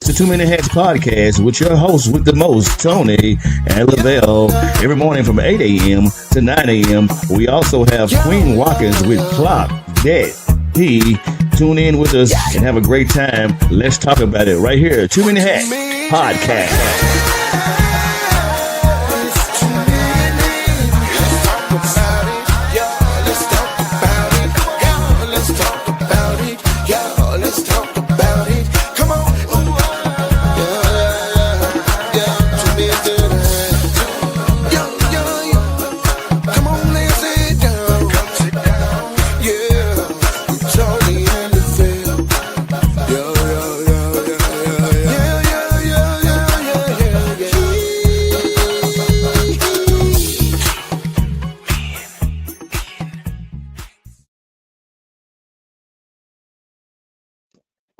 the Too Many Hats podcast with your host with the most, Tony and Lavelle. Every morning from 8 a.m. to 9 a.m. We also have Queen Watkins with Clock That He. Tune in with us and have a great time. Let's talk about it right here. Too Many Hats podcast.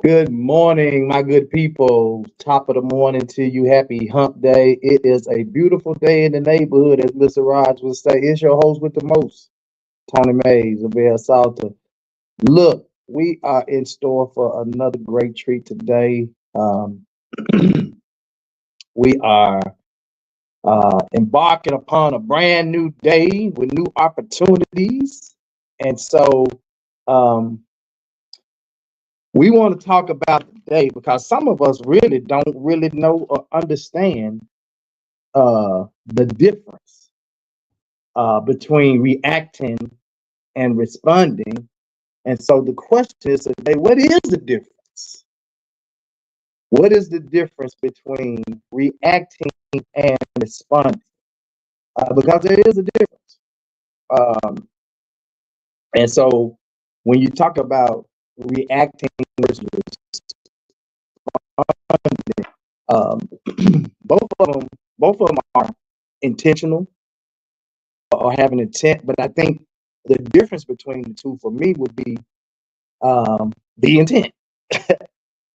Good morning, my good people. Top of the morning to you. Happy hump day. It is a beautiful day in the neighborhood, as Mr. Rogers would say. It's your host with the most, Tony Mays of El Salta. Look, we are in store for another great treat today. We are embarking upon a brand new day with new opportunities. And so, we want to talk about today because some of us really don't really know or understand the difference between reacting and responding. And so the question is today, what is the difference? What is the difference between reacting and responding? Because there is a difference. And so when you talk about reacting versus both of them are intentional or have an intent, but I think the difference between the two for me would be the intent.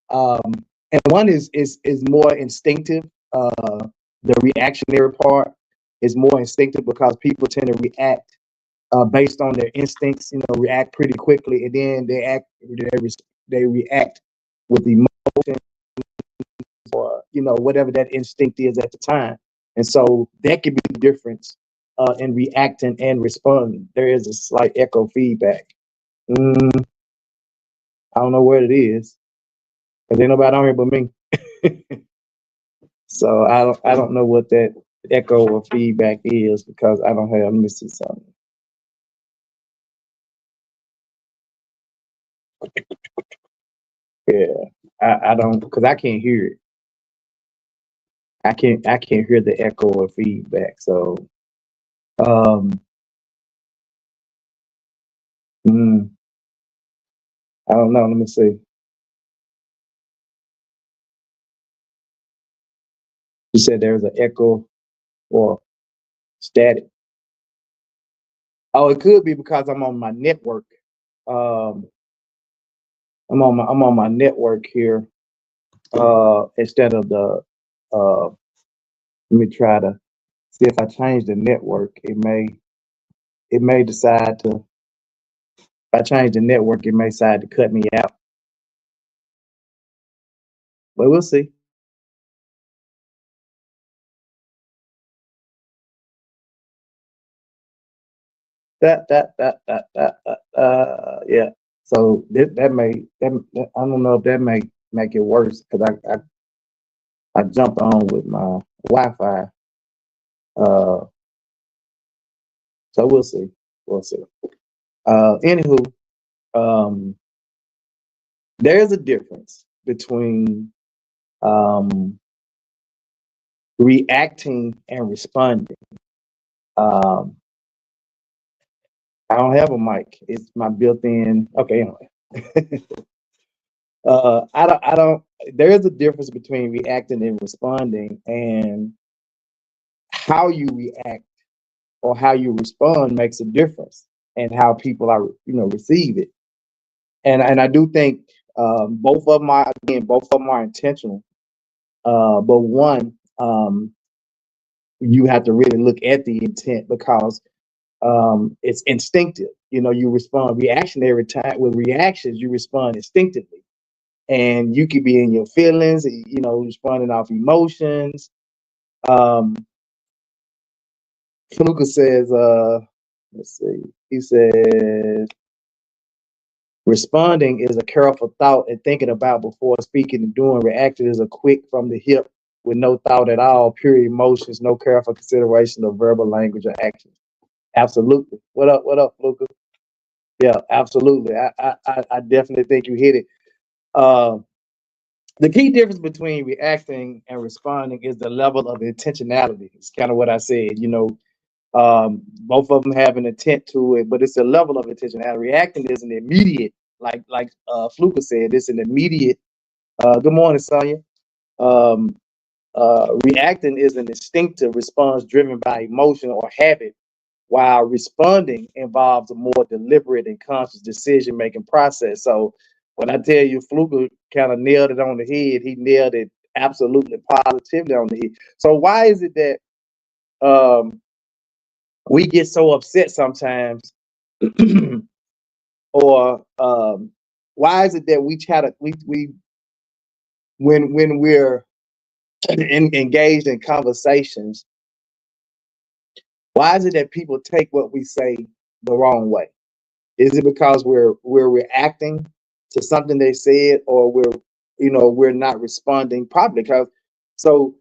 And one is more instinctive. The reactionary part is more instinctive because people tend to react based on their instincts. React pretty quickly, and then they react with emotion or whatever that instinct is at the time. And so that could be the difference in reacting and responding. There is a slight echo feedback. I don't know what it is, because ain't nobody on here but me. So I don't know what that echo or feedback is, because I don't have. Let me see something. Yeah, I don't, because I can't hear it. I can't hear the echo or feedback. So I don't know. Let me see. You said there's an echo or static. Oh, it could be because I'm on my network. I'm on my network here instead of the. Let me try to see if I change the network. It may decide to. If I change the network, it may decide to cut me out. But we'll see. Yeah. So that may I don't know if that may make it worse, because I jumped on with my Wi-Fi. So we'll see. We'll see. Anywho, there is a difference between reacting and responding. I don't have a mic. It's my built-in. Okay, anyway. I don't. There is a difference between reacting and responding, and how you react or how you respond makes a difference, and how people are, receive it. And I do think both of them are intentional. But one, you have to really look at the intent, because it's instinctive. You respond reactionary time. With reactions, you respond instinctively. and you could be in your feelings, responding off emotions. Um, Fluka says, let's see, he says, responding is a careful thought and thinking about before speaking and doing. Reacting is a quick from the hip with no thought at all, pure emotions, no careful consideration of verbal language or actions. Absolutely. What up, Fluka? Yeah, absolutely. I definitely think you hit it. The key difference between reacting and responding is the level of intentionality. It's kind of what I said. Both of them have an intent to it, but it's a level of intentionality. Reacting is an immediate, like Fluka said, it's an immediate. Good morning, Sonia. Um, Reacting is an instinctive response driven by emotion or habit, while responding involves a more deliberate and conscious decision making process. So when I tell you Fluker kind of nailed it on the head, he nailed it absolutely positively on the head. So why is it that we get so upset sometimes, or why is it that we try to we when we're engaged in conversations? Why is it that people take what we say the wrong way? Is it because we're reacting to something they said, or we're not responding properly? Because so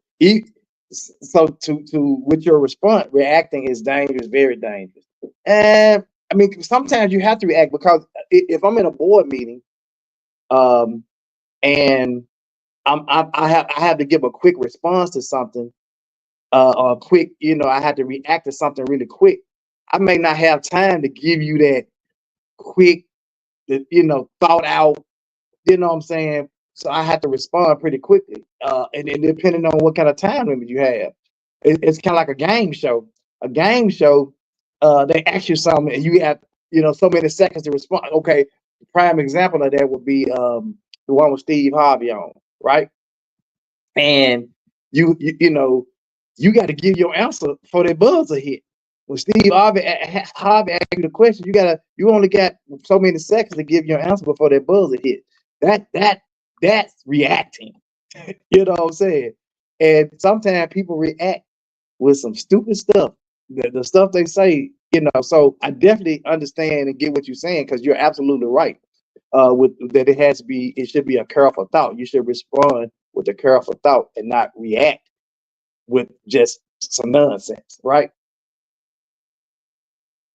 with your response, reacting is dangerous, very dangerous. And I mean, sometimes you have to react because if I'm in a board meeting, and I have to give a quick response to something, or quick, I had to react to something really quick. I may not have time to give you that quick, thought out, you know what I'm saying? So I had to respond pretty quickly. And then depending on what kind of time limit you have, it's kind of like a game show. A game show, they ask you something and you have, so many seconds to respond. Okay, the prime example of that would be the one with Steve Harvey on, right? And you got to give your answer for that buzzer hit. When Steve Harvey asked you the question, you only got so many seconds to give your answer before that buzzer hit. That's reacting. You know what I'm saying? And sometimes people react with some stupid stuff. The stuff they say, So I definitely understand and get what you're saying, because you're absolutely right. With that, it should be a careful thought. You should respond with a careful thought and not react with just some nonsense, right?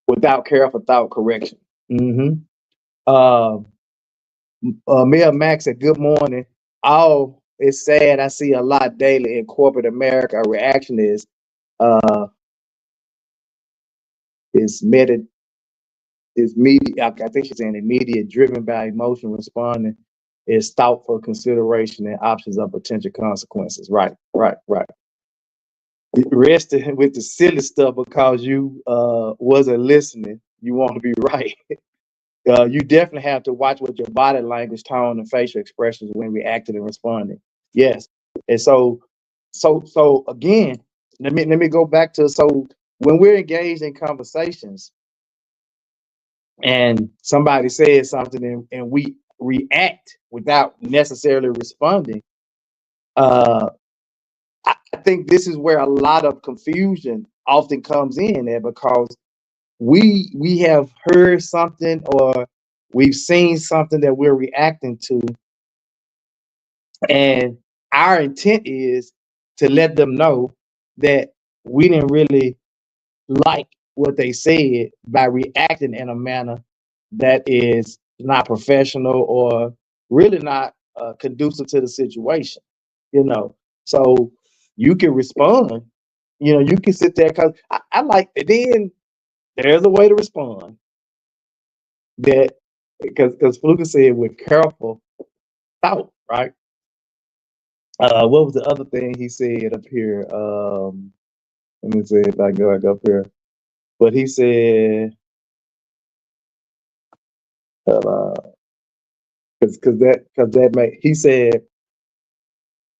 Without careful thought correction. Mm-hmm. Mia Max said, "Good morning. Oh, it's sad. I see a lot daily in corporate America. A reaction uh is media. I think she's saying immediate, driven by emotion. Responding is thoughtful consideration and options of potential consequences. Right. Resting with the silly stuff because you wasn't listening. You want to be right. You definitely have to watch what your body language, tone, and facial expressions when reacting and responding. Yes. And so again, let me go back to, so when we're engaged in conversations and somebody says something and we react without necessarily responding, I think this is where a lot of confusion often comes in there, because we have heard something or we've seen something that we're reacting to, and our intent is to let them know that we didn't really like what they said by reacting in a manner that is not professional or really not conducive to the situation. So you can respond, you can sit there, because I like, then there's a way to respond that, because Fluka said with careful thought, right? What was the other thing he said up here? Let me see if I go back up here. But he said, he said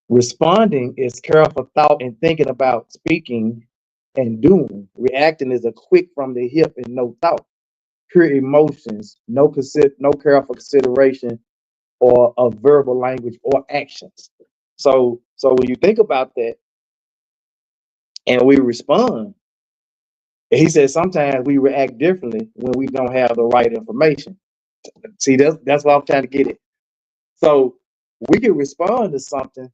responding is careful thought and thinking about speaking and doing. Reacting is a quick from the hip and no thought, pure emotions, no careful consideration or of verbal language or actions. So when you think about that and we respond, he said sometimes we react differently when we don't have the right information. See, that's what I'm trying to get at. So we can respond to something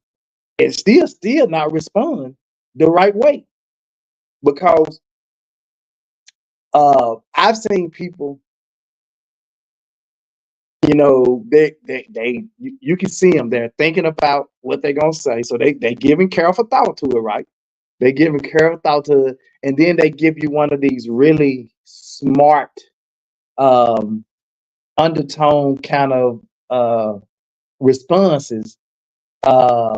and still not respond the right way, because I've seen people, you can see them, they're thinking about what they're gonna say, so they giving careful thought to it, right? They giving careful thought to it, and then they give you one of these really smart um undertone kind of responses,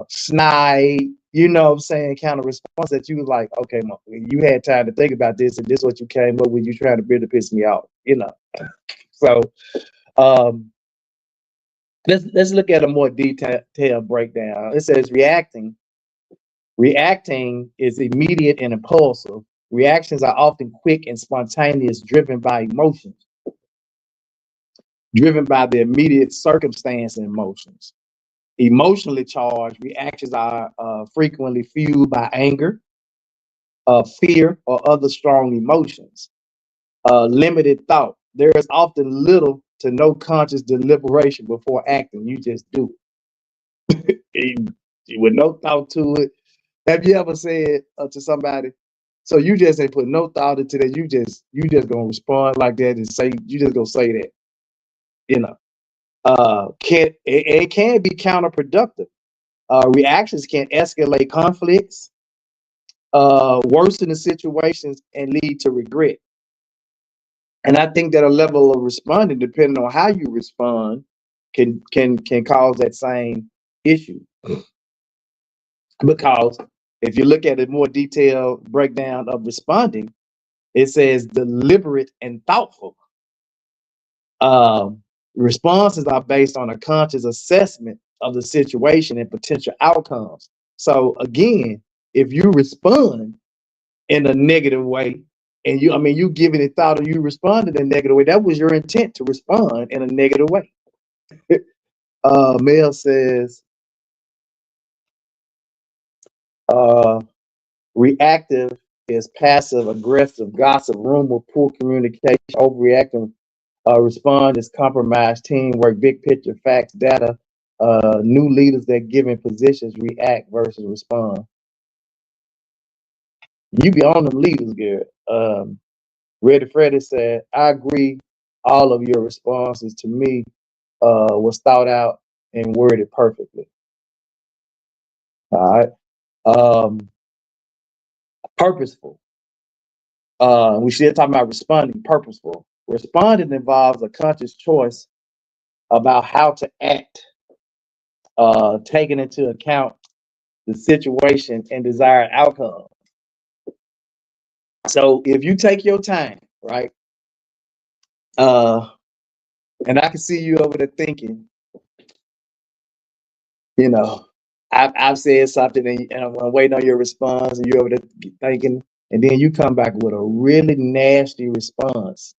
snide, what I'm saying, kind of response that you was like, okay, you had time to think about this, and this is what you came up with. You trying to really piss me off. So um, let's look at a more detailed breakdown. It says reacting. Reacting is immediate and impulsive. Reactions are often quick and spontaneous, driven by emotions, driven by the immediate circumstance and emotions. Emotionally charged reactions are frequently fueled by anger, fear, or other strong emotions. Limited thought. There is often little to no conscious deliberation before acting. You just do it with no thought to it. Have you ever said to somebody, so you just ain't put no thought into that? You just gonna respond like that and say, you just gonna say that. You know, it can be counterproductive. Reactions can escalate conflicts, worsen the situations, and lead to regret. And I think that a level of responding, depending on how you respond, can cause that same issue. Because if you look at a more detailed breakdown of responding, it says deliberate and thoughtful. Responses are based on a conscious assessment of the situation and potential outcomes. So again, if you respond in a negative way, and you giving it thought, or you responded in a negative way, that was your intent to respond in a negative way. Mel says, reactive is passive aggressive, gossip, rumor, poor communication. Overreacting respond is compromise, teamwork, big picture, facts, data. New leaders that given positions react versus respond. You be on them leaders, girl. Reddy Freddy said, I agree. All of your responses to me was thought out and worded perfectly. All right. Purposeful. We still talking about responding. Purposeful. Responding involves a conscious choice about how to act, taking into account the situation and desired outcome. So if you take your time, right? And I can see you over there thinking, you know, I've said something, and I'm waiting on your response, and you're over there thinking, and then you come back with a really nasty response.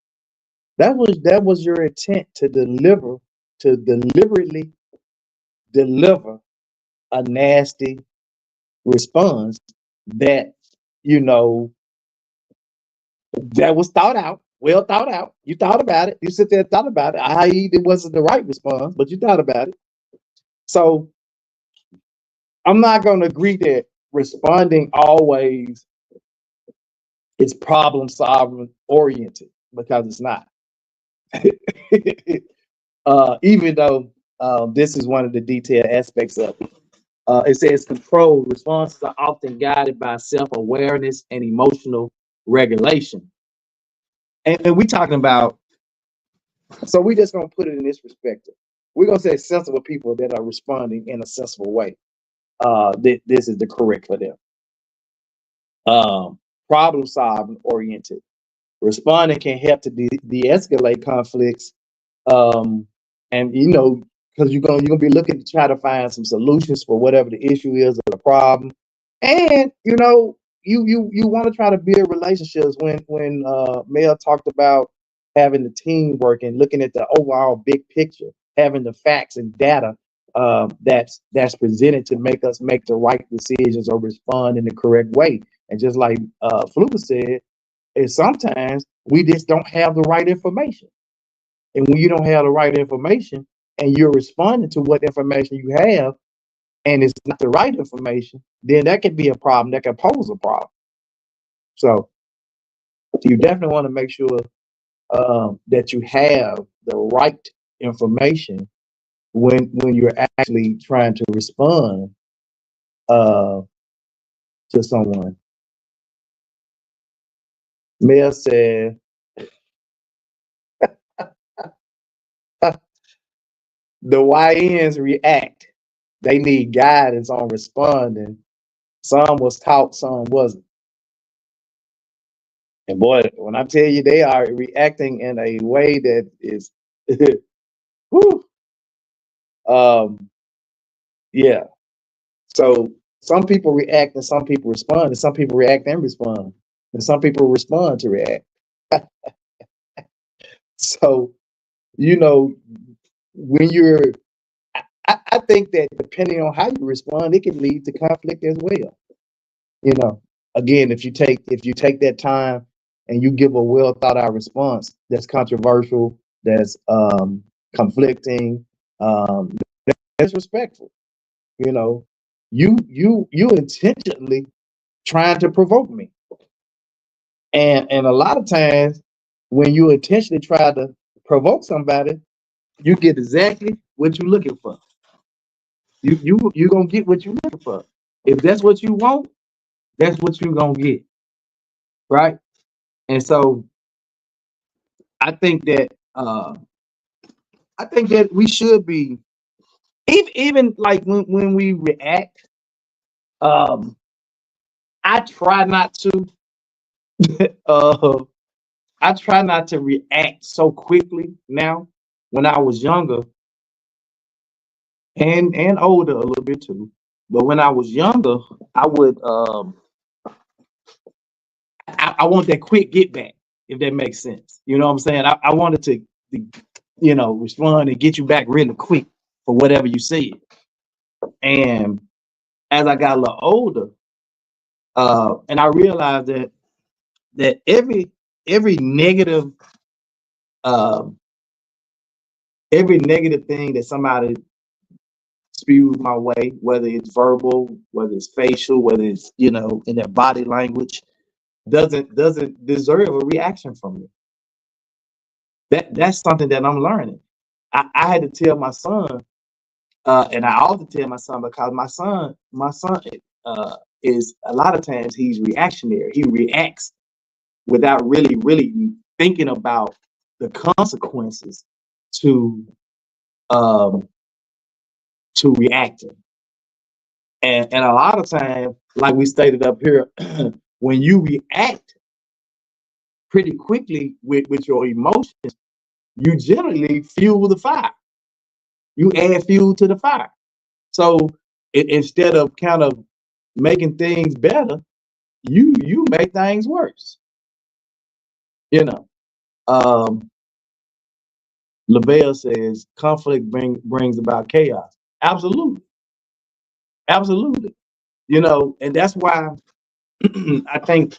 That was your intent to deliberately deliver a nasty response that you know that was thought out, well thought out. You thought about it. You sit there and thought about it. I.e., it wasn't the right response, but you thought about it. So I'm not going to agree that responding always is problem solving oriented, because it's not. Even though this is one of the detailed aspects of it. It says control. Responses are often guided by self-awareness and emotional regulation. And we talking about, so we just gonna put it in this perspective. We're gonna say sensible people that are responding in a sensible way. This is the correct for them. Problem solving oriented. Responding can help to de-escalate conflicts, and because you're gonna be looking to try to find some solutions for whatever the issue is or the problem, and you want to try to build relationships. When Mel talked about having the teamwork and looking at the overall big picture, having the facts and data that's presented to make us make the right decisions or respond in the correct way. And just like Fluka said, is sometimes we just don't have the right information. And when you don't have the right information and you're responding to what information you have and it's not the right information, then that could be a problem. That can pose a problem. So you definitely want to make sure that you have the right information when you're actually trying to respond to someone. Mel said, the YNs react. They need guidance on responding. Some was taught, some wasn't. And boy, when I tell you they are reacting in a way that is, whew, yeah. So some people react and some people respond, and some people react and respond, and some people respond to react. So, you know, when you're, I think that depending on how you respond, it can lead to conflict as well. You know, again, if you take that time and you give a well thought out response that's controversial, that's conflicting, that's respectful. You know, you intentionally trying to provoke me, and a lot of times when you intentionally try to provoke somebody, you get exactly what you're looking for. You gonna get what you're looking for. If that's what you want, that's what you're gonna get, right? And so I think that we should be even like when we react. I try not to. I try not to react so quickly now. When I was younger and older a little bit too, but when I was younger, I would I want that quick get back, if that makes sense. You know what I'm saying? I wanted to respond and get you back really quick for whatever you said. And as I got a little older, and I realized that every negative thing that somebody spews my way, whether it's verbal, whether it's facial, whether it's in their body language, doesn't deserve a reaction from me. That's something that I'm learning. I had to tell my son, and I often tell my son, because my son is a lot of times he's reactionary. He reacts without really thinking about the consequences to reacting. And a lot of times, like we stated up here, when you react pretty quickly with your emotions, you generally fuel the fire. You add fuel to the fire. So instead of kind of making things better, you make things worse. Lavelle says conflict brings about chaos. Absolutely. And that's why I think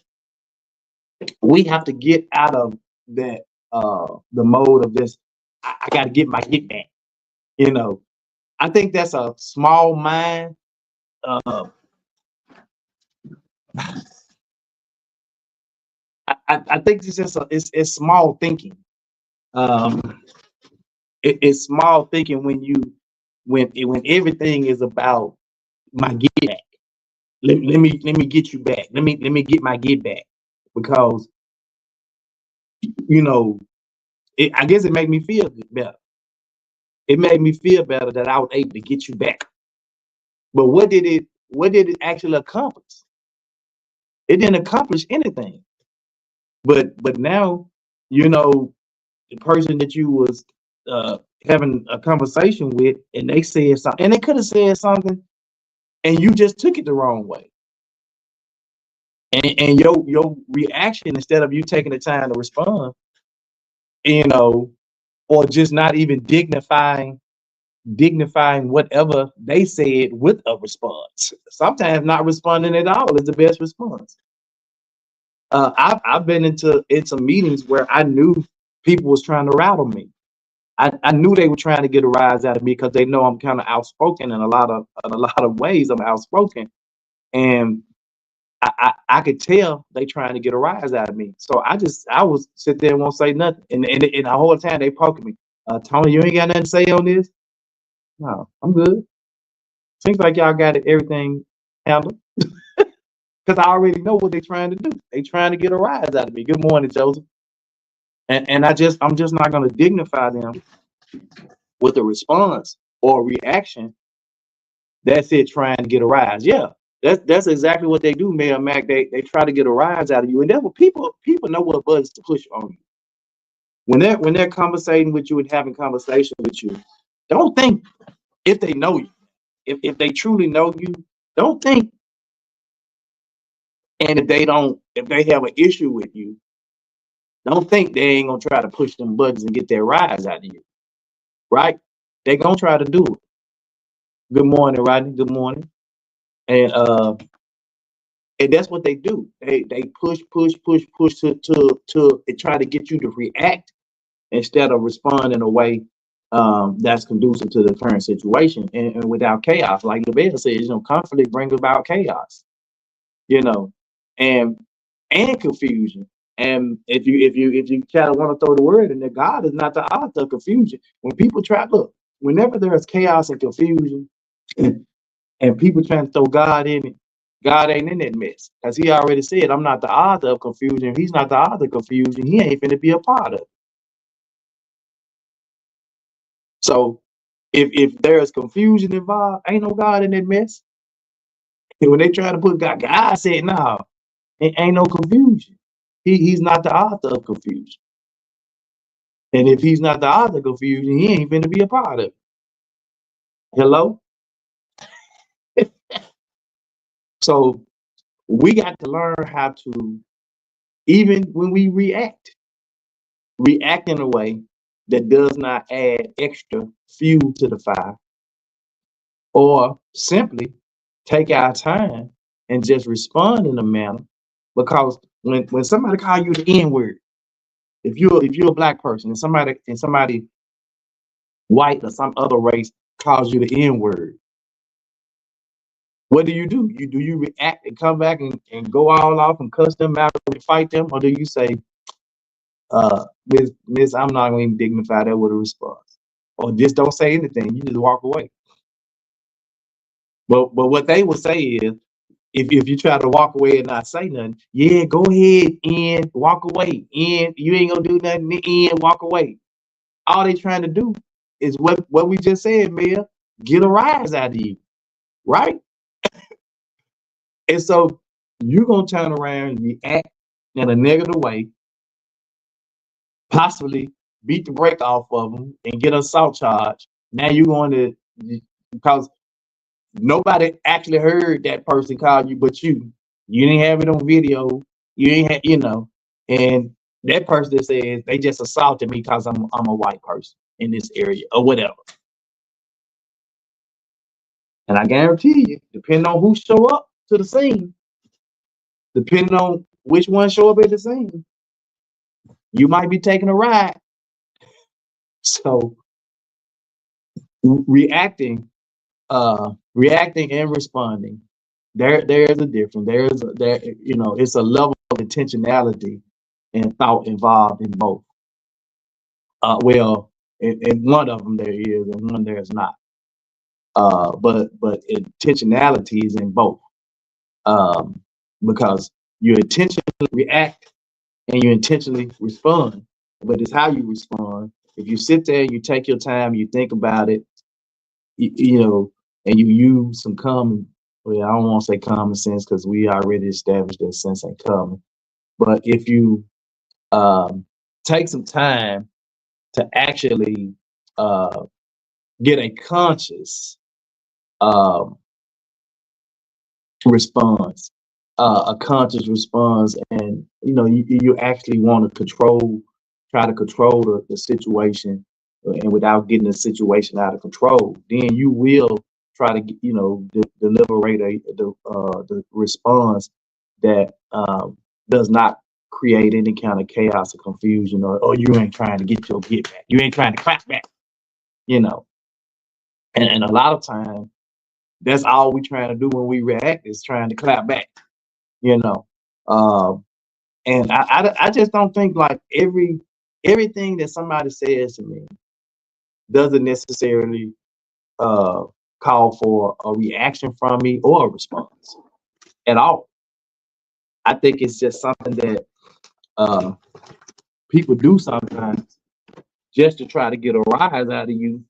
we have to get out of that the mode of this. I got to get my get back. I think that's a small mind. I think it's just it's small thinking. It's small thinking when everything is about my get back. Let me get you back. Let me get my get back, because I guess it made me feel better. It made me feel better that I was able to get you back. But what did it actually accomplish? It didn't accomplish anything. But now, the person that you was having a conversation with, and they said something, and they could have said something, and you just took it the wrong way. And your reaction, instead of you taking the time to respond, or just not even dignifying dignifying whatever they said with a response. Sometimes not responding at all is the best response. I've been into meetings where I knew people was trying to rattle me. I knew they were trying to get a rise out of me because they know I'm kind of outspoken in a lot of ways. I'm outspoken, and I could tell they trying to get a rise out of me. So I was sit there and won't say nothing, and the whole time they poking me. Tony, you ain't got nothing to say on this? No, I'm good. Seems like y'all got everything handled. Because I already know what they're trying to do. They trying to get a rise out of me. Good morning, Joseph. And I'm just not gonna dignify them with a response or a reaction. That's it, trying to get a rise. Yeah, that's exactly what they do, Mayor Mac. They try to get a rise out of you, and that's what people know what buttons to push on you. When they're conversating with you and having conversation with you, don't think if they know you, if they truly know you, don't think. And if they have an issue with you, don't think they ain't gonna try to push them buttons and get their rise out of you, right? They gonna try to do it. Good morning, Rodney. Good morning. And that's what they do. They push to try to get you to react instead of respond in a way that's conducive to the current situation and without chaos. Like LaBelle says, conflict brings about chaos, and confusion. And if you kind of want to throw the word in there, God is not the author of confusion. When people whenever there is chaos and confusion, and people trying to throw God in it, God ain't in that mess. As he already said, I'm not the author of confusion. He's not the author of confusion. He ain't finna be a part of it. So if there's confusion involved, ain't no God in that mess. And when they try to put God said, no, it ain't no confusion. He's not the author of confusion. And if he's not the author of confusion, he ain't finna be a part of it. Hello? So we got to learn how to, even when we react in a way that does not add extra fuel to the fire, or simply take our time and just respond in a manner. Because when somebody call you the N-word, if you're a black person and somebody white or some other race calls you the N-word, what do? You react and come back and go all off and cuss them out and fight them? Or do you say, Miss, I'm not going to dignify that with a response? Or just don't say anything, you just walk away. But what they would say is, if you try to walk away and not say nothing, yeah, go ahead and walk away. And you ain't gonna do nothing and walk away. All they trying to do is what we just said, Mayor, get a rise out of you, right? And so you're gonna turn around and react in a negative way, possibly beat the brake off of them and get an assault charge. Now you're going to, because nobody actually heard that person call you but you. You didn't have it on video. You ain't had, and that person that says they just assaulted me because I'm a white person in this area or whatever. And I guarantee you, depending on who show up to the scene, depending on which one show up at the scene, you might be taking a ride. So reacting and responding, there's a difference. It's a level of intentionality and thought involved in both. Well, in one of them there is, and one there's not. But intentionality is in both, because you intentionally react and you intentionally respond. But it's how you respond. If you sit there, you take your time, you think about it, and you use some common. Well, I don't want to say common sense because we already established that sense ain't common. But if you take some time to actually get a conscious response, and you actually want to try to control the situation and without getting the situation out of control, then you will try to deliberate the response that does not create any kind of chaos or confusion, or you ain't trying to get your get back, you ain't trying to clap back, you know. And a lot of times that's all we trying to do when we react is trying to clap back, you know. Um, and I just don't think like everything that somebody says to me doesn't necessarily uh, call for a reaction from me or a response at all. I think it's just something that uh, people do sometimes just to try to get a rise out of you,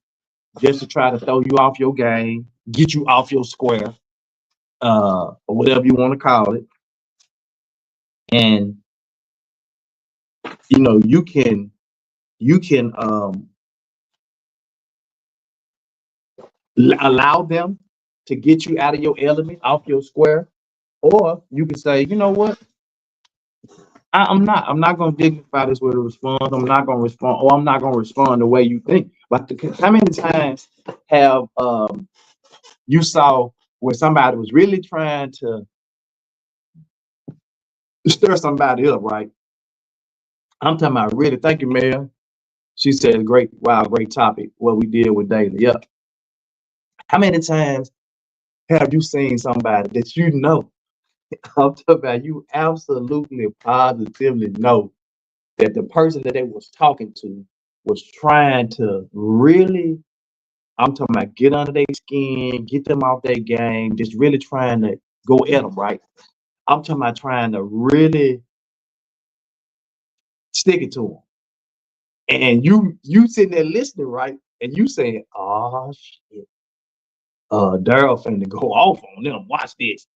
just to try to throw you off your game, get you off your square, or whatever you want to call it. And you can allow them to get you out of your element, off your square, or you can say, you know what, I'm not going to dignify this with a response. I'm not going to respond, or I'm not going to respond the way you think. But how many times have you saw where somebody was really trying to stir somebody up, right? I'm talking about really. Thank you, Mayor. She said, "Great, wow, great topic. What we did with Daily, yeah." How many times have you seen somebody that you know? I'm talking about you absolutely positively know that the person that they was talking to was trying to really, I'm talking about get under their skin, get them off their game, just really trying to go at them, right? I'm talking about trying to really stick it to them. And you sitting there listening, right? And you saying, "Oh shit, Daryl finna go off on them. Watch this."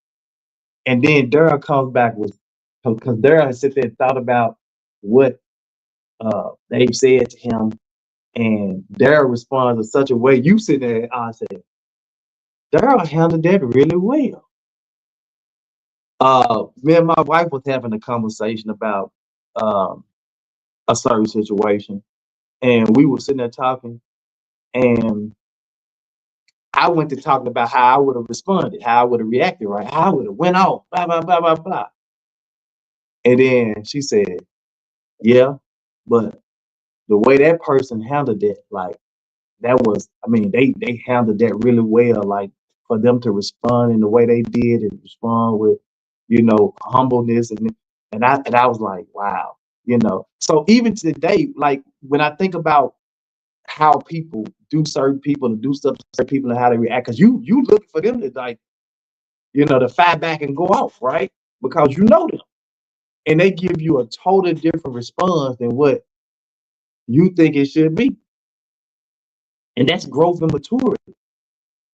And then Daryl comes back with, because Daryl has sit there and thought about what they've said to him, and Daryl responds in such a way. You sit there and I said, Daryl handled that really well. Me and my wife was having a conversation about um, a certain situation, and we were sitting there talking, and I went to talking about how I would have responded, how I would have reacted, right? How I would have went off, blah blah blah blah blah. And then she said, "Yeah, but the way that person handled it, like that was, I mean, they handled that really well. Like for them to respond in the way they did and respond with, humbleness and I was like, wow, So even today, like when I think about how people do certain people and do stuff to certain people and how they react, because you look for them to like, to fight back and go off, right? Because you know them. And they give you a totally different response than what you think it should be. And that's growth and maturity.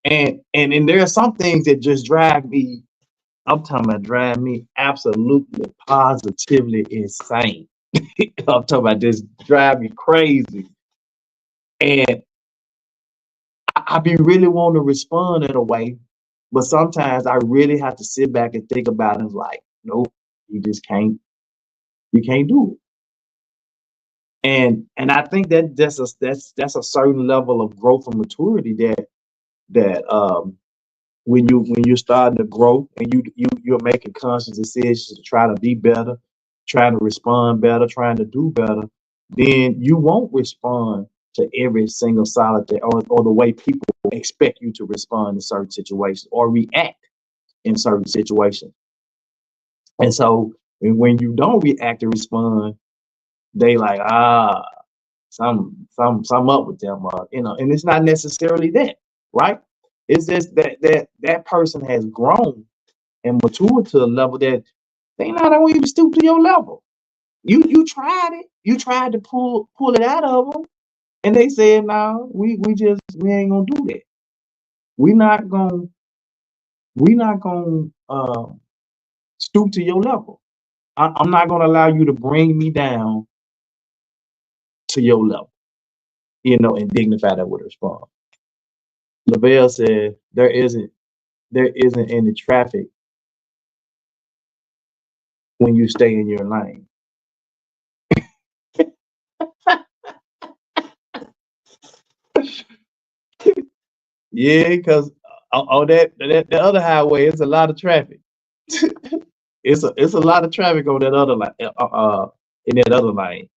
And there are some things that just drive me, I'm talking about drive me absolutely positively insane. I'm talking about just drive me crazy. And I be really want to respond in a way, but sometimes I really have to sit back and think about it like, nope, you just you can't do it. And I think that that's a certain level of growth and maturity that when you're starting to grow and you're making conscious decisions to try to be better, trying to respond better, trying to do better, then you won't respond to every single solitary or the way people expect you to respond in certain situations or react in certain situations. And so when you don't react and respond, they like, some up with them, and it's not necessarily that, right? It's just that person has grown and matured to a level that they not gonna even stoop to your level. You tried it, you tried to pull it out of them, and they said, "No, we ain't gonna do that. We not gonna we not gonna stoop to your level. I'm not gonna allow you to bring me down to your level, and dignify that with a response." Lavelle said, there isn't any traffic when you stay in your lane. Yeah, because on that other highway, it's a lot of traffic. It's a lot of traffic on that other line, in that other lane.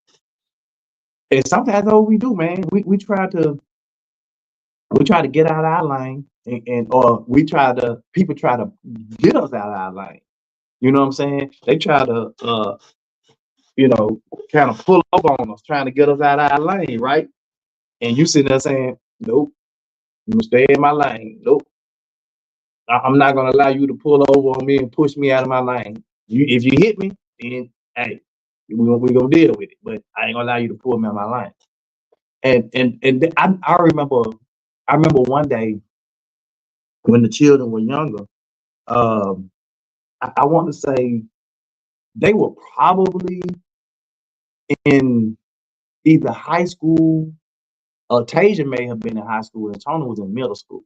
And sometimes that's what we do, man. We try to get out of our lane, and or people try to get us out of our lane. You know what I'm saying? They try to you know, kind of pull over on us, trying to get us out of our lane, right? And you sitting there saying, nope, I'm gonna stay in my lane. Nope, I'm not gonna allow you to pull over on me and push me out of my lane. If you hit me, then hey, we gonna deal with it. But I ain't gonna allow you to pull me out of my lane. I remember one day when the children were younger. Um, I want to say they were probably in either high school, or Tasia may have been in high school and Tony was in middle school.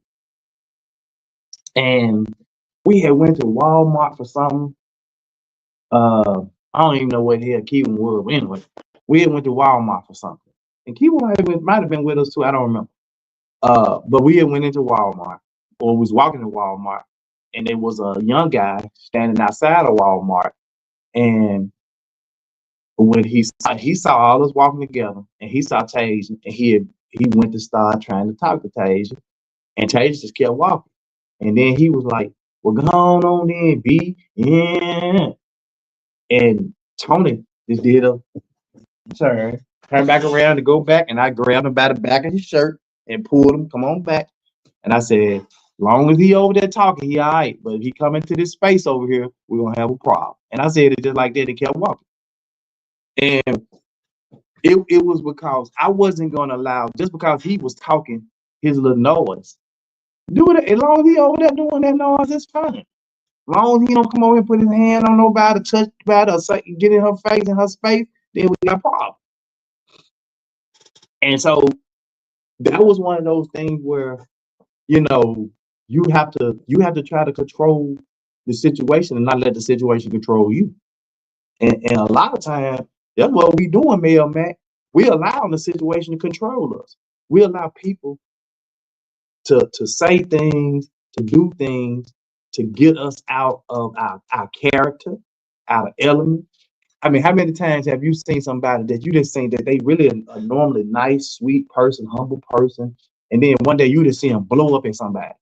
And we had went to Walmart for something. I don't even know what the hell Kevin was, but anyway, we had went to Walmart for something. And Kevin might have been with us too, I don't remember. But we had went into Walmart, or was walking to Walmart, and there was a young guy standing outside of Walmart. And when he saw all us walking together, and he saw Tasia, and he went to start trying to talk to Tasia, and Tasia just kept walking. And then he was like, "Well, go on in, B." Yeah. And Tony just did a turn back around to go back, and I grabbed him by the back of his shirt and pulled him, "Come on back." And I said, "Long as he over there talking, he all right. But if he come into this space over here, we're gonna have a problem." And I said it just like that and kept walking. And it was because I wasn't gonna allow, just because he was talking his little noise. Do it as long as he over there doing that noise, it's fine. As long as he don't come over and put his hand on nobody, touch nobody, or say, get in her face, in her space, then we got a problem. And so that was one of those things where, you know, you have to try to control the situation and not let the situation control you. And a lot of times that's what we doing, Mel Mac. We allowing the situation to control us. We allow people to say things, to do things, to get us out of our character, out of element. I mean, how many times have you seen somebody that you just seen that they really a normally nice, sweet person, humble person, and then one day you just see them blow up in somebody,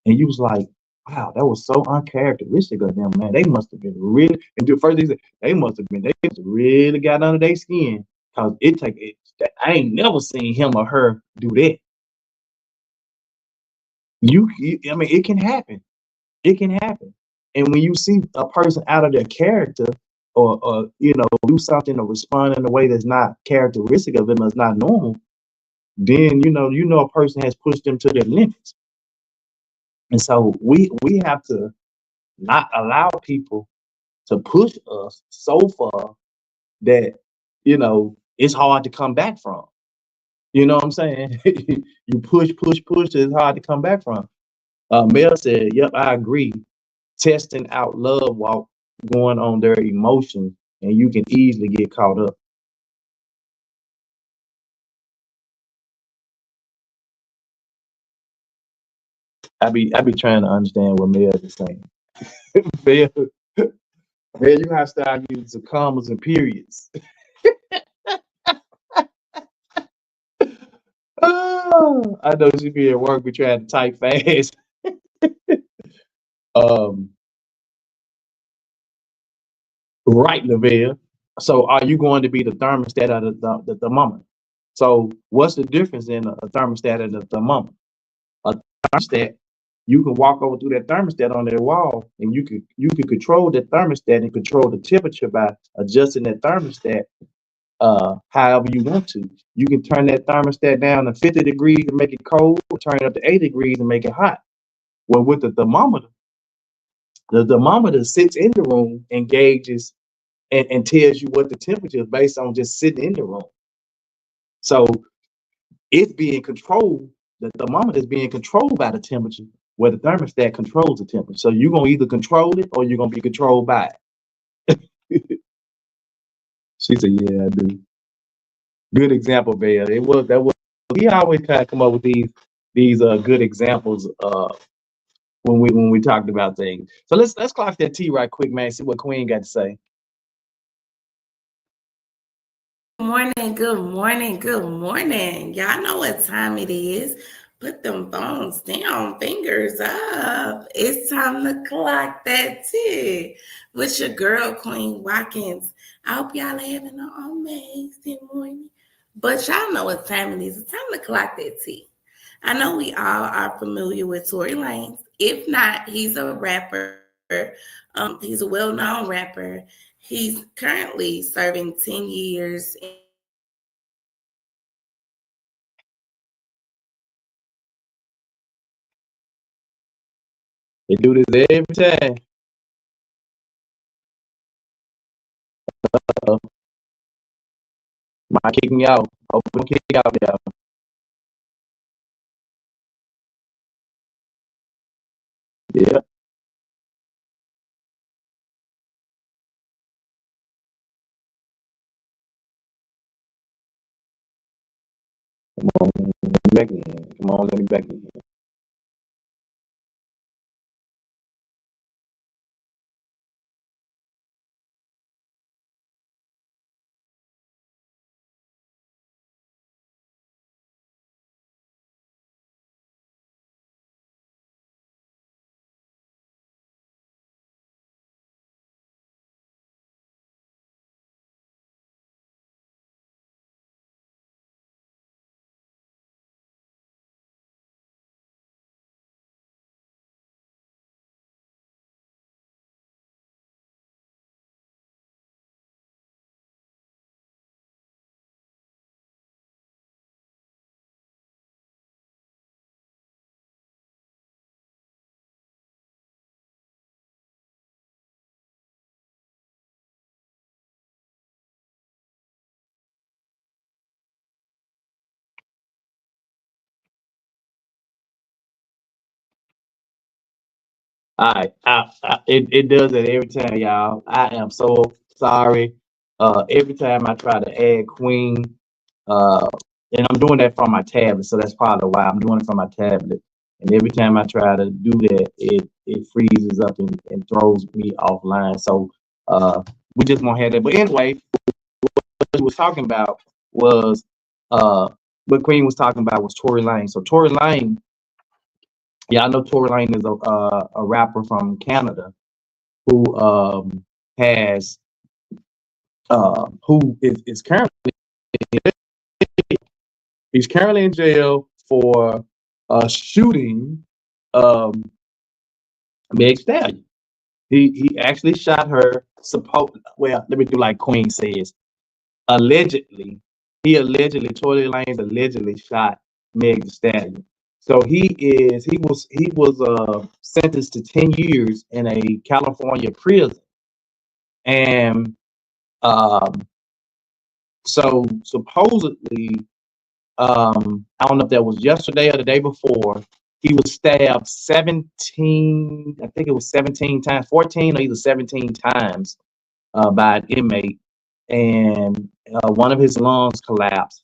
and you was like, "Wow, that was so uncharacteristic of them, man. They must have been really." And the first thing they must have been, they must have really got under their skin, because it take it. I ain't never seen him or her do that. I mean, it can happen. It can happen. And when you see a person out of their character, or do something or respond in a way that's not characteristic of them, that's not normal, then a person has pushed them to their limits. And so we have to not allow people to push us so far that it's hard to come back from. You know what I'm saying? You push, it's hard to come back from. Mel said, "Yep, I agree. Testing out love while going on their emotions, and you can easily get caught up." I be trying to understand what Mel is saying. Mel, you have to start using some commas and periods. Oh, I know she be at work, we trying to type fast. um, right, Lavelle. So, are you going to be the thermostat or the thermometer? So, what's the difference in a thermostat and a thermometer? A thermostat, you can walk over through that thermostat on that wall, and you can control the thermostat and control the temperature by adjusting that thermostat however you want to. You can turn that thermostat down to 50 degrees and make it cold, or turn it up to 80 degrees and make it hot. Well, with the thermometer sits in the room and gauges and tells you what the temperature is based on just sitting in the room. So it's being controlled. The thermometer is being controlled by the temperature, where the thermostat controls the temperature. So you're gonna either control it or you're gonna be controlled by it. She said, "Yeah, I do." Good example, Bear. It was that was he always kind of come up with these these are good examples when we talked about things. So let's clock that T right quick, man. See what Queen got to say. Morning, good morning, good morning. Y'all know what time it is. Put them phones down, fingers up. It's time to clock that tea with your girl, Queen Watkins. I hope y'all are having an amazing morning. But y'all know what time it is. It's time to clock that tea. I know we all are familiar with Tory Lanez. If not, he's a rapper. He's a well-known rapper. He's currently serving 10 years in prison for They do this every time. Might kick me out. Hopefully, kick me out, y'all. Yeah. Come on, let me back in. Come on, let me back in. All right, it does it every time, y'all. I am so sorry. Every time I try to add Queen, uh, and I'm doing that from my tablet, so that's probably why I'm doing it from my tablet. And every time I try to do that, it freezes up and throws me offline. So we just won't have that. But anyway, what he was talking about was uh, what Queen was talking about was Tory Lanez. So Tory Lanez, yeah, I know Tory Lanez is a rapper from Canada who has who is currently he's currently in jail for shooting um, Meg Stallion. He actually shot her. Well, let me do like Queen says. Allegedly, Tory Lanez allegedly shot Meg Thee Stallion. So he was sentenced to 10 years in a California prison, and um, so supposedly, I don't know if that was yesterday or the day before, he was stabbed 17, I think it was 17 times, 14 or either 17 times by an inmate, and one of his lungs collapsed.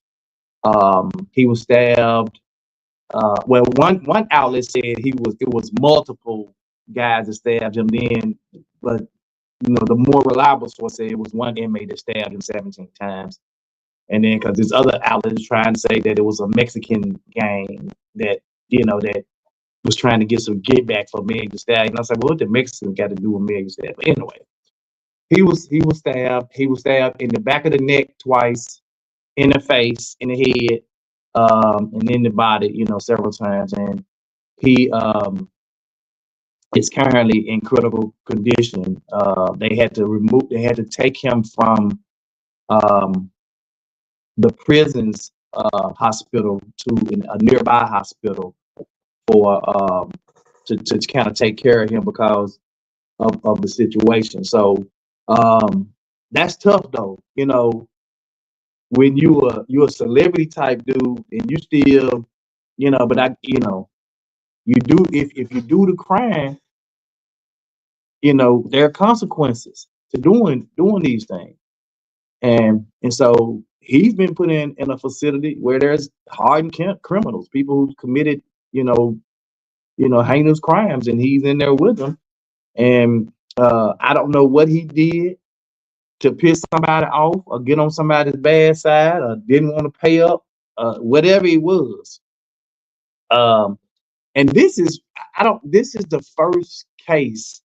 He was stabbed. Well, one outlet said it was multiple guys that stabbed him. Then, but the more reliable source said it was one inmate that stabbed him 17 times. And then because this other outlet is trying to say that it was a Mexican gang that that was trying to get some get back for Meg Thee Stallion. And I said, well, what the Mexican got to do with Meg Thee Stallion? But anyway, he was stabbed. He was stabbed in the back of the neck twice, in the face, in the head, and in the body, several times. And he is currently in critical condition. They had to take him from the prison's hospital to a nearby hospital for to kind of take care of him because of the situation. So that's tough though. When you're a celebrity type dude and you still, but you do if you do the crime, there are consequences to doing these things. And so he's been put in a facility where there's hardened criminals, people who committed heinous crimes, and he's in there with them. And I don't know what he did to piss somebody off or get on somebody's bad side or didn't want to pay up, whatever it was. And this is the first case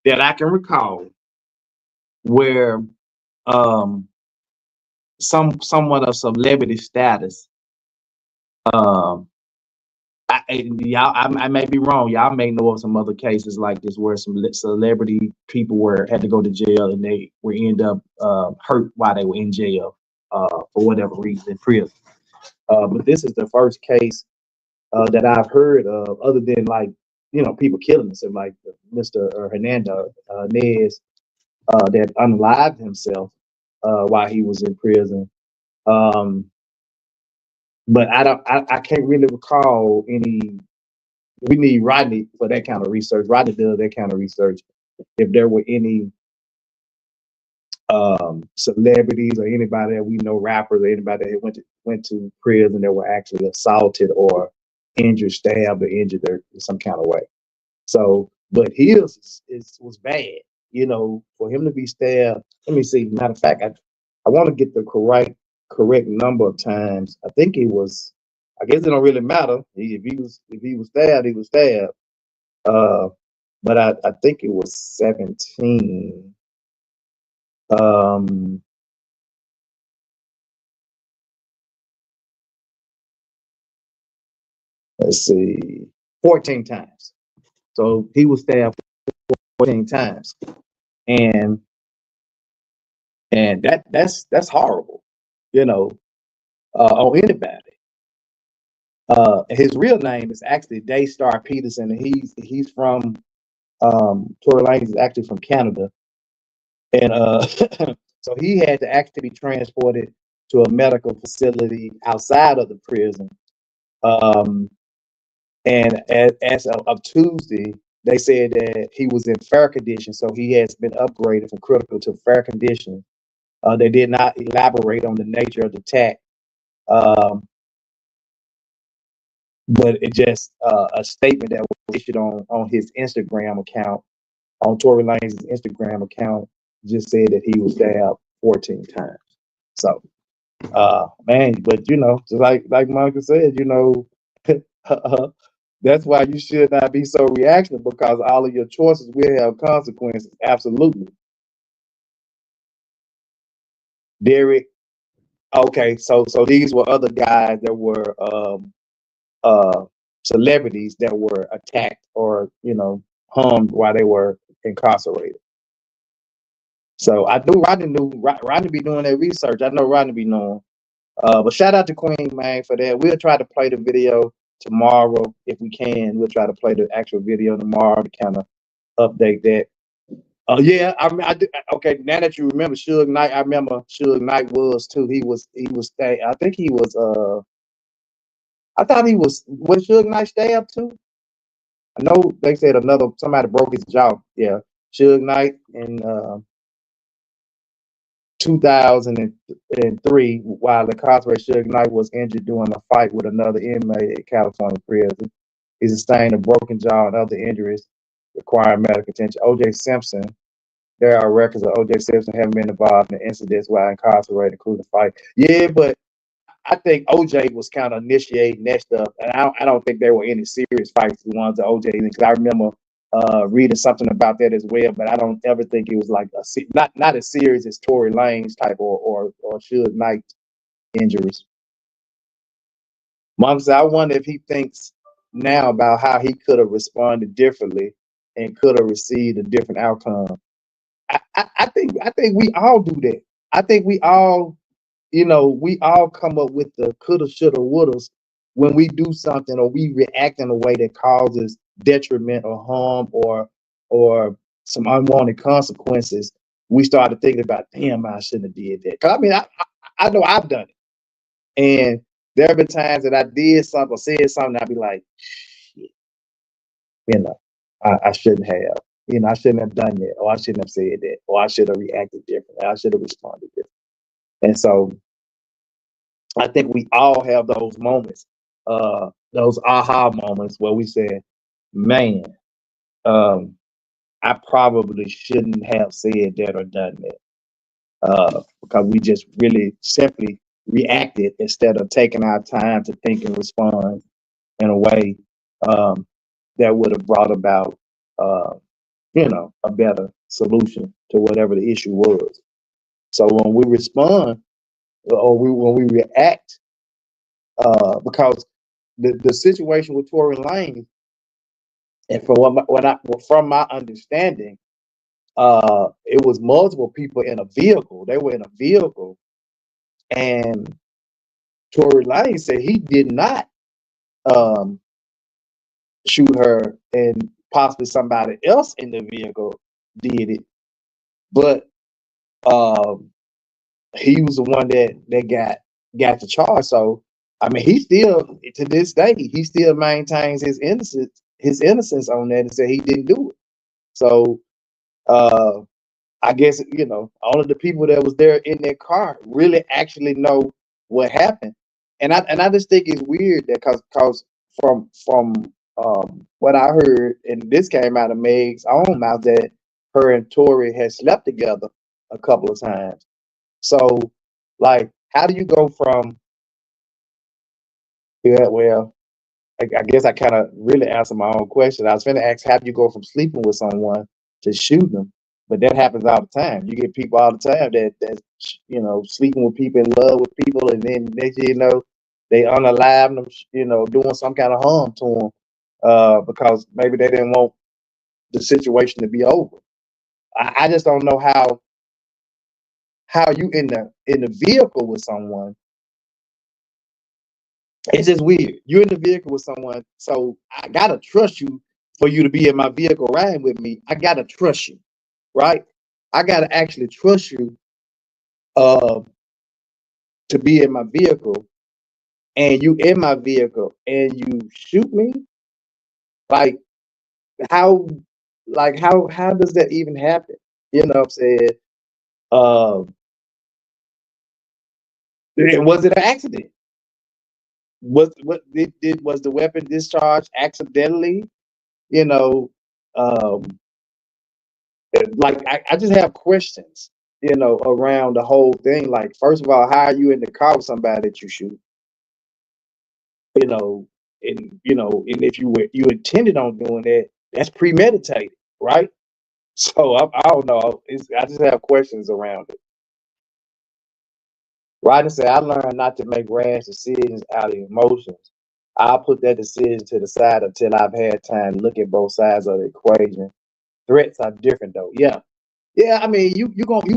that I can recall where somewhat of celebrity status. I may be wrong. Y'all may know of some other cases like this where some celebrity people had to go to jail and they were end up hurt while they were in jail for whatever reason in prison. But this is the first case that I've heard of, other than people killing themselves, like Mr. Hernandez that unalived himself while he was in prison. But I can't really recall any. We need Rodney for that kind of research. Rodney does that kind of research. If there were any celebrities or anybody that we know, rappers or anybody that went to prison that were actually assaulted or injured, stabbed or injured in some kind of way. So, but his was bad. For him to be stabbed. Let me see. Matter of fact, I want to get the correct number of times. I think it was. I guess it don't really matter. If he was stabbed, he was stabbed. But I think it was 17. Let's see, 14 times. So he was stabbed 14 times, and that's horrible, on anybody. His real name is actually Daystar Peterson, and he's from Tory Lanez is actually from Canada, and so he had to actually be transported to a medical facility outside of the prison. And as of Tuesday, they said that he was in fair condition, so he has been upgraded from critical to fair condition. They did not elaborate on the nature of the attack, but it just a statement that was issued on his Instagram account, on Tory Lanez's Instagram account, just said that he was stabbed 14 times. So, man, but just like Monica said, that's why you should not be so reactionary, because all of your choices will have consequences. Absolutely. Derek. Okay, so these were other guys that were celebrities that were attacked or harmed while they were incarcerated. So I knew Rodney be doing that research. I know Rodney be knowing. But shout out to Queen, man, for that. We'll try to play the video tomorrow if we can. We'll try to play the actual video tomorrow to kind of update that. Yeah, I do. Okay, now that you remember Suge Knight, I remember Suge Knight was too. He was I think he was I thought he was Suge Knight stabbed too? I know they said somebody broke his jaw. Yeah. Suge Knight in 2003, while incarcerated, Suge Knight was injured during a fight with another inmate at California prison. He sustained a broken jaw and other injuries requiring medical attention. O.J. Simpson, there are records of O.J. Simpson having been involved in incidents while incarcerated, including a fight. Yeah, but I think O.J. was kind of initiating that stuff, and I don't think there were any serious fights, the ones that O.J. did, because I remember reading something about that as well, but I don't ever think it was like not as serious as Tory Lanez type or Suge Knight injuries. Mom said, I wonder if he thinks now about how he could have responded differently and could have received a different outcome. I think we all do that. I think we all, we all come up with the coulda, shoulda, wouldas when we do something or we react in a way that causes detriment or harm or some unwanted consequences. We started thinking about, damn, I shouldn't have did that. 'Cause I mean, I know I've done it, and there have been times that I did something or said something, I'd be like, shit, I shouldn't have. I shouldn't have done that, or I shouldn't have said that, or I should have reacted differently. I should have responded differently. And so I think we all have those moments. those aha moments where we said, man, um, I probably shouldn't have said that or done that. Because we just really simply reacted instead of taking our time to think and respond in a way um, that would have brought about, uh, a better solution to whatever the issue was. So when we respond or when we react, because the situation with Tory Lane, and from my understanding, it was multiple people in a vehicle. They were in a vehicle, and Tory Lane said he did not um, shoot her, and possibly somebody else in the vehicle did it, but um, he was the one that got the charge. So I mean, he still to this day he still maintains his innocence on that and said he didn't do it. So uh, I guess only the people that was there in their car really actually know what happened, and I just think it's weird that because from what I heard, and this came out of Meg's own mouth, that her and Tory had slept together a couple of times. So, like, how do you go from yeah? Well, I guess I kind of really answered my own question. I was going to ask, how do you go from sleeping with someone to shooting them? But that happens all the time. You get people all the time that sleeping with people, in love with people, and then next thing you know, they unalive them, doing some kind of harm to them because maybe they didn't want the situation to be over. I just don't know how you in the vehicle with someone. It's just weird. You're in the vehicle with someone, so I gotta trust you for you to be in my vehicle riding with me. I gotta trust you, right? I gotta actually trust you uh, to be in my vehicle, and you in my vehicle, and you shoot me. Like how, how does that even happen? You know what I'm saying? Um, was it an accident? Was the weapon discharged accidentally? You know, um, like I just have questions, around the whole thing. Like, first of all, how are you in the car with somebody that you shoot? You know, and if you intended on doing that, that's premeditated, right? So I don't know. I just have questions around it. Ryder said, I learned not to make rash decisions out of emotions. I'll put that decision to the side until I've had time to look at both sides of the equation. Threats are different though. Yeah. Yeah, I mean, you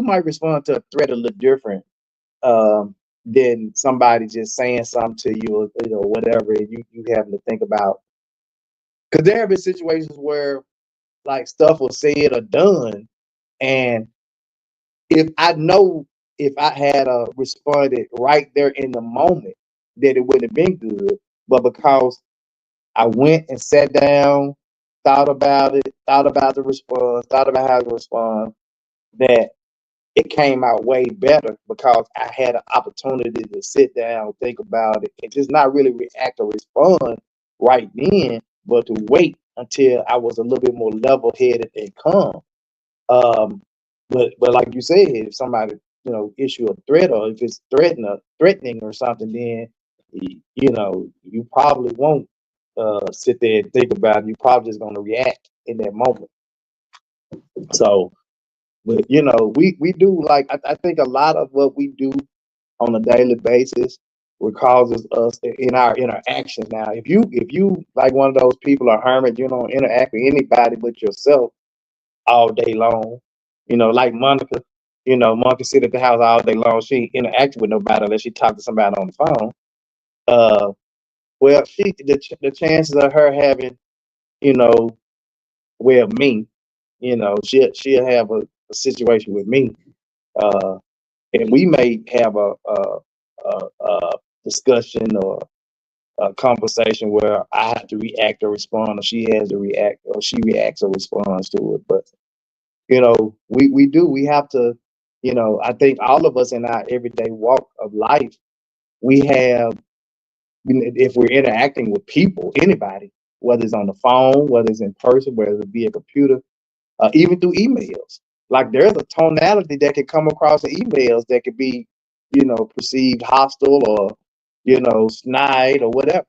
might respond to a threat a little different than somebody just saying something to you, or whatever. And you having to think about, because there have been situations where like stuff was said or done, and if I had responded right there in the moment, that it wouldn't have been good. But because I went and sat down, thought about it, thought about the response, thought about how to respond, that it came out way better because I had an opportunity to sit down, think about it, and just not really react or respond right then, but to wait until I was a little bit more level headed and calm. Um, but like you said, if somebody issue a threat, or if it's threatening or something, then you probably won't sit there and think about it. You're probably just going to react in that moment. So, but we do, like, I think a lot of what we do on a daily basis what causes us in our interactions. Now, if you like one of those people, a hermit, you don't interact with anybody but yourself all day long. Like Monica. Monica sit at the house all day long. She ain't interacting with nobody unless she talk to somebody on the phone. Well, the chances of her having, me, she'll have a situation with me, and we may have a discussion or a conversation where I have to react or respond, or she has to react, or she reacts or responds to it. But we have to, I think all of us in our everyday walk of life, we have if we're interacting with people, anybody, whether it's on the phone, whether it's in person, whether it be a computer, even through emails. Like there's a tonality that can come across in emails that could be, perceived hostile or, snide or whatever,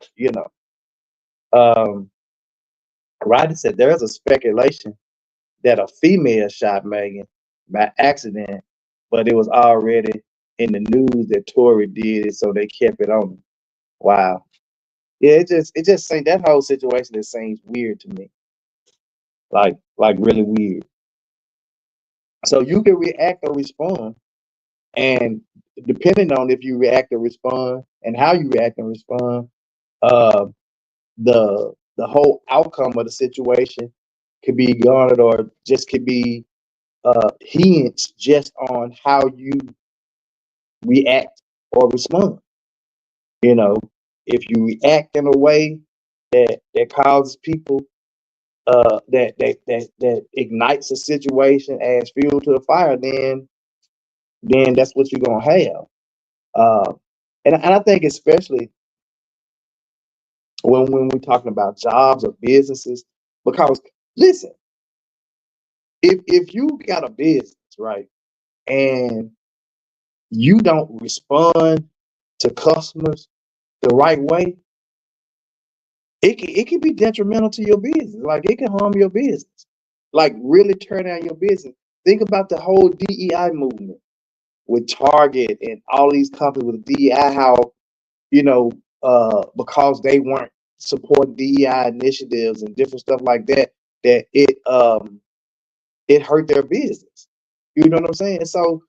Roddy said there's a speculation that a female shot Megan by accident, but it was already in the news that Tory did it, so they kept it on. Wow. Yeah, it just seems that whole situation just seems weird to me. Like really weird. So you can react or respond, and depending on if you react or respond and how you react and respond, uh, the whole outcome of the situation could be garnered or just could be hinged just on how you react or respond. You know, if you react in a way that causes people that ignites a situation, adds fuel to the fire, then that's what you're gonna have. And I think especially when we're talking about jobs or businesses, because listen, if you got a business, right, and you don't respond to customers the right way, it can be detrimental to your business. Like it can harm your business. Like really turn down your business. Think about the whole DEI movement with Target and all these companies with DEI, how because they weren't supporting DEI initiatives and different stuff like that, that it hurt their business. You know what I'm saying? So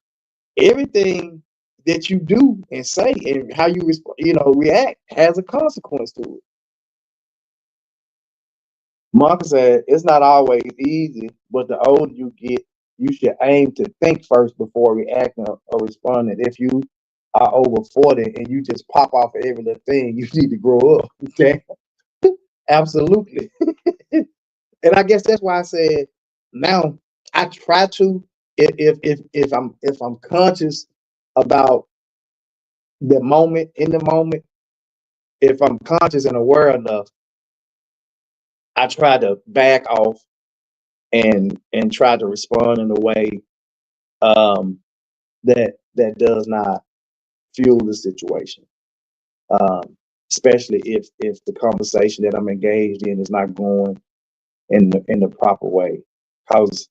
everything that you do and say and how you react has a consequence to it. Marcus said it's not always easy, but the older you get, you should aim to think first before reacting or responding. If you are over 40 and you just pop off of every little thing, you need to grow up. Okay, absolutely. And I guess that's why I said now I try to if I'm conscious about the moment in the moment, if I'm conscious and aware enough, I try to back off and try to respond in a way that does not fuel the situation. Especially if the conversation that I'm engaged in is not going in the proper way. Cause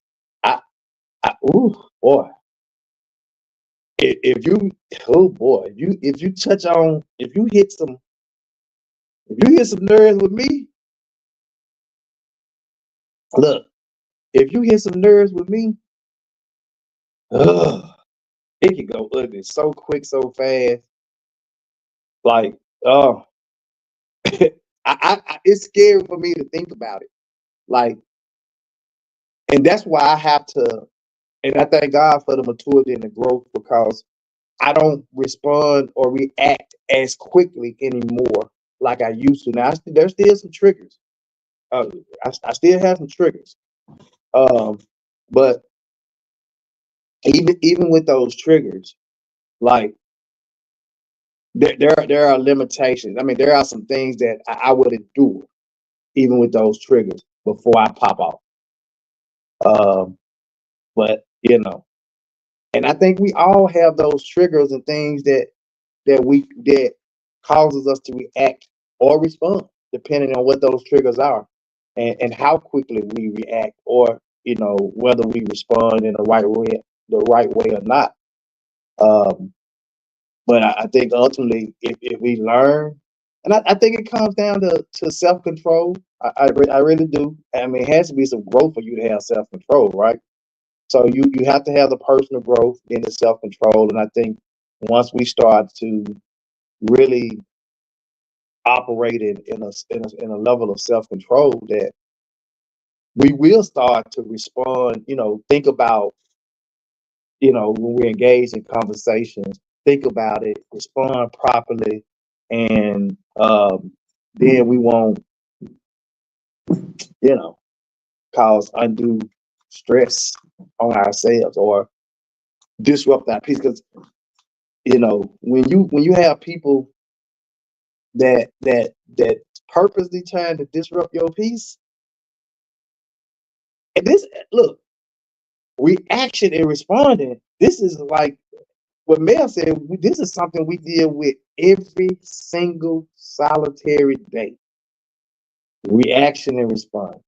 ooh boy, if you touch on if you hit some nerves with me, look, if you hit some nerves with me, it can go ugly so quick, so fast. Like, oh, it's scary for me to think about it. Like, and that's why I have to, and I thank God for the maturity and the growth because I don't respond or react as quickly anymore like I used to. Now, there's still some triggers. I still have some triggers. But even with those triggers, like there are limitations. I mean, there are some things that I would endure even with those triggers before I pop off. But and I think we all have those triggers and things that causes us to react or respond, depending on what those triggers are, and how quickly we react, or whether we respond in the right way or not. But I think ultimately, if we learn, and I think it comes down to self control. I really do. I mean, it has to be some growth for you to have self control, right? So you have to have the personal growth, then the self control, and I think once we start to really operate in a level of self control, that we will start to respond. Think about when we're engaged in conversations, think about it, respond properly, and then we won't cause undue stress on ourselves or disrupt our peace. Because when you have people that purposely trying to disrupt your peace. And this, look, reaction and responding. This is like what Mel said. This is something we deal with every single solitary day. Reaction and respond.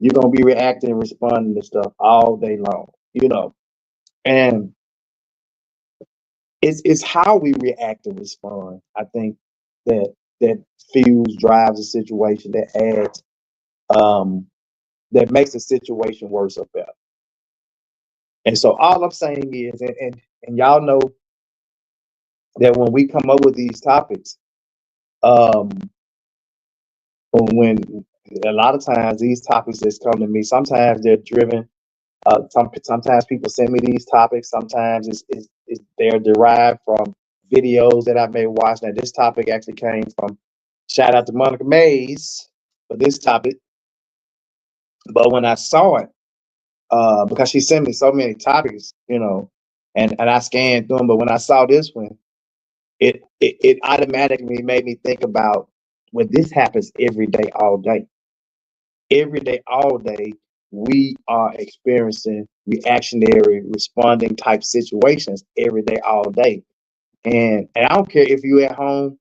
You're gonna be reacting and responding to stuff all day long, and it's how we react and respond. I think that fuels, drives a situation, that adds, that makes the situation worse or better. And so all I'm saying is, and y'all know that when we come up with these topics, when a lot of times these topics that come to me, sometimes they're driven. Sometimes people send me these topics. Sometimes they're derived from videos that I may watch. Now this topic actually came from, shout out to Monica Mays for this topic. But when I saw it, because she sent me so many topics, and I scanned through them. But when I saw this one, it automatically made me think about, well, this happens every day, all day. Every day, all day, we are experiencing reactionary, responding type situations every day, all day. And I don't care if you're at home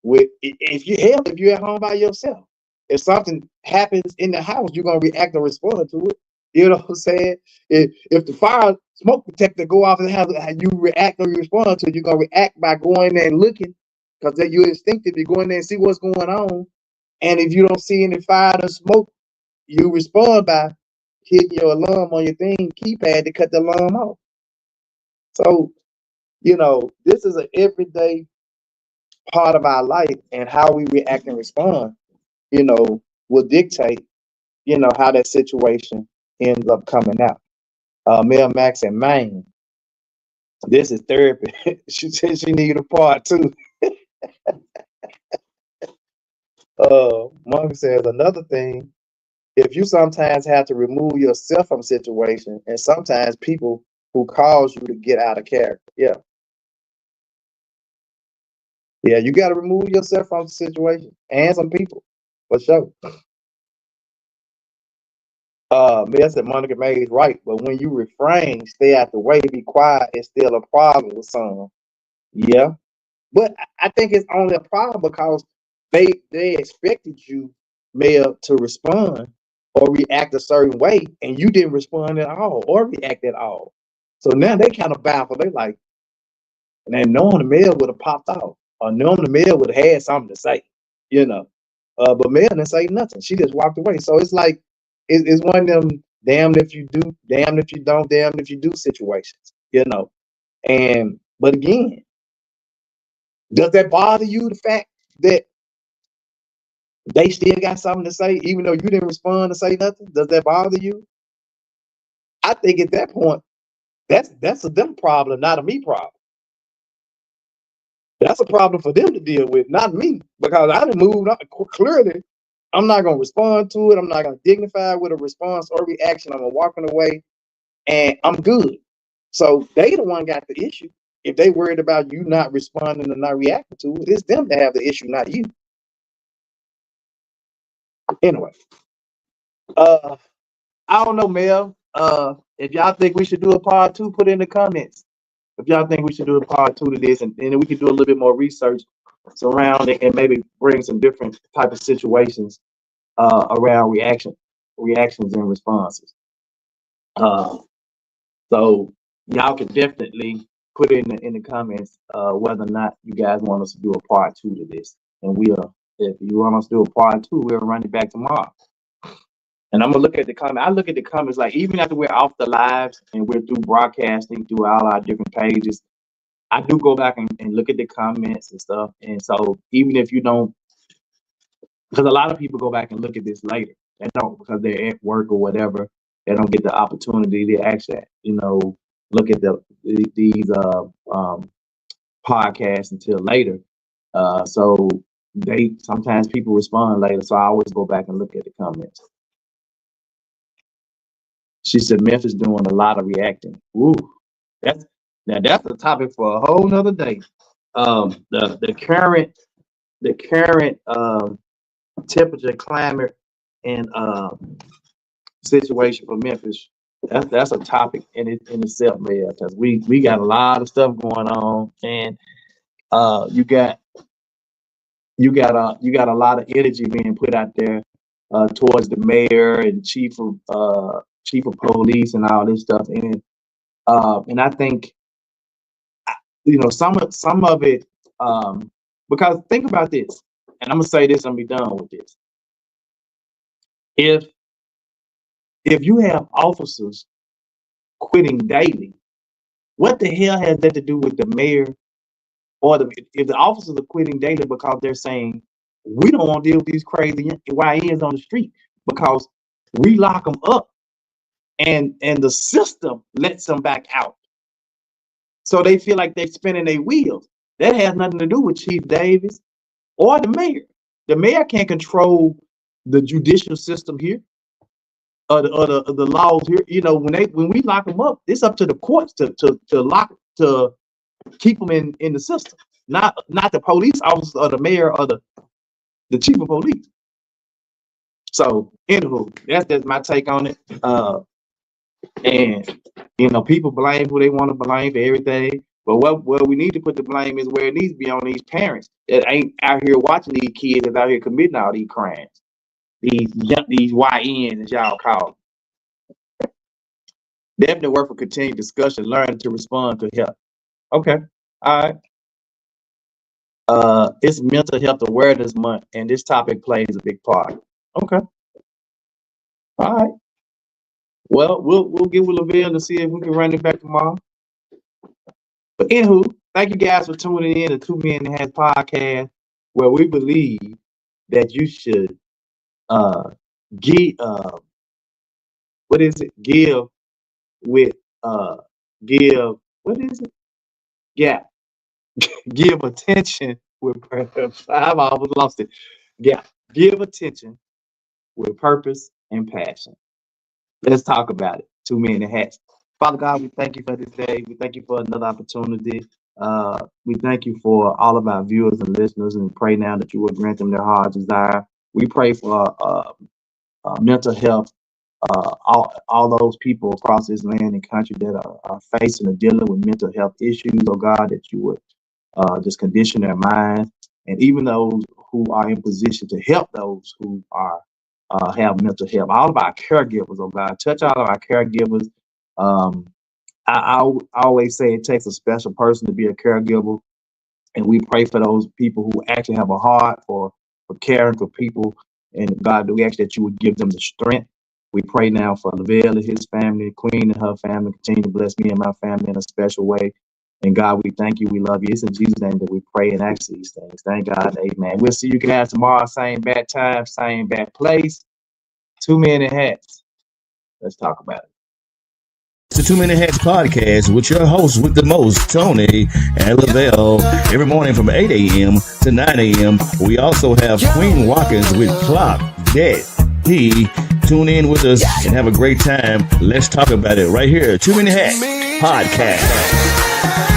if you're at home by yourself. If something happens in the house, you're gonna react or respond to it. You know what I'm saying? If the fire smoke detector go off in the house, you react or you respond to it, you're gonna react by going there and looking, because you're instinctive. You go in there and see what's going on. And if you don't see any fire or smoke, you respond by hitting your alarm on your keypad to cut the alarm off. So, this is an everyday part of our life, and how we react and respond, will dictate, how that situation ends up coming out. Mel Max and Maine, this is therapy. She said she needed a part two. Monica says another thing, if you sometimes have to remove yourself from situation, and sometimes people who cause you to get out of character. Yeah, you got to remove yourself from the situation and some people, for sure. Mel said Monica Mays right, but when you refrain, stay out the way, be quiet, it's still a problem with some. Yeah, but I think it's only a problem because they expected you, Mel, to respond or react a certain way, and you didn't respond at all or react at all. So now they kind of baffled. They like, and knowing the Mel would have popped off, or knowing the Mel would have had something to say, but Mel didn't say nothing. She just walked away. So it's like, it's one of them damned if you do, damned if you don't, damned if you do situations, And but again, does that bother you, the fact that they still got something to say, even though you didn't respond to say nothing? Does that bother you? I think at that point, that's a them problem, not a me problem. That's a problem for them to deal with, not me, because I done moved on. Clearly, I'm not going to respond to it. I'm not going to dignify with a response or reaction. I'm walking away, and I'm good. So they the one got the issue. If they worried about you not responding and not reacting to it, it's them that have the issue, not you. Anyway, I don't know, Mel. If y'all think we should do a part two, put in the comments. If y'all think we should do a part two to this, and then we can do a little bit more research surround it, and maybe bring some different type of situations around reactions and responses. So y'all can definitely put in the comments whether or not you guys want us to do a part two to this, and if you want us to do a part two, we'll run it back tomorrow. And I'm gonna look at the comments. I look at the comments, like, even after we're off the lives and we're through broadcasting through all our different pages, I do go back and look at the comments and stuff. And so even if you don't, because a lot of people go back and look at this later, they don't, because they're at work or whatever, they don't get the opportunity to actually, look at these podcasts until later. So sometimes people respond later. So I always go back and look at the comments. She said Memphis doing a lot of reacting. Ooh, that's a topic for a whole nother day. The current the current temperature, climate, and situation for Memphis, that's a topic in itself, man. Because we got a lot of stuff going on, and you got a lot of energy being put out there towards the mayor and chief of police and all this stuff, and I think some of it, because think about this, and I'm gonna say this and be done with this. If you have officers quitting daily, what the hell has that to do with the mayor? Or if the officers are quitting daily because they're saying, we don't want to deal with these crazy YNs on the street because we lock them up and the system lets them back out. So they feel like they're spinning their wheels. That has nothing to do with Chief Davis or the mayor. The mayor can't control the judicial system here or the laws here. When we lock them up, it's up to the courts to keep them in the system, not the police officers or the mayor or the chief of police. So anywho, that's my take on it. And people blame who they want to blame for everything, but what we need to put the blame is where it needs to be, on these parents that ain't out here watching these kids that's out here committing all these crimes, these YNs, as y'all call them. Definitely worth for continued discussion, learning to respond to help. Okay, all right. It's Mental Health Awareness Month, and this topic plays a big part. Okay, all right. Well, we'll get with Lavelle to see if we can run it back tomorrow. But anywho, thank you guys for tuning in to 2 Men and a Half podcast, where we believe that you should give give attention with purpose. I've always lost it. Yeah, give attention with purpose and passion. Let's talk about it. 2 Men and a Half. Father God, we thank you for this day. We thank you for another opportunity. We thank you for all of our viewers and listeners, and pray now that you will grant them their heart's desire. We pray for mental health, all those people across this land and country that are facing or dealing with mental health issues, oh God, that you would just condition their minds, and even those who are in position to help those who are have mental health. All of our caregivers, oh God, touch all of our caregivers. I always say it takes a special person to be a caregiver, and we pray for those people who actually have a heart for caring for people. And God, we ask that you would give them the strength. We pray now for Lavelle and his family, Queen and her family. Continue to bless me and my family in a special way. And God, we thank you. We love you. It's in Jesus' name that we pray and ask these things. Thank God. Amen. We'll see you guys tomorrow. Same bad time, same bad place. 2 Men and Hats. Let's talk about it. It's the 2 Men and Hats podcast with your hosts with the most, Tony and Lavelle, every morning from 8 a.m. to 9 a.m. We also have Queen Watkins with Clock That He. Tune in with us and have a great time. Let's talk about it right here. 2 Men and Hats podcast.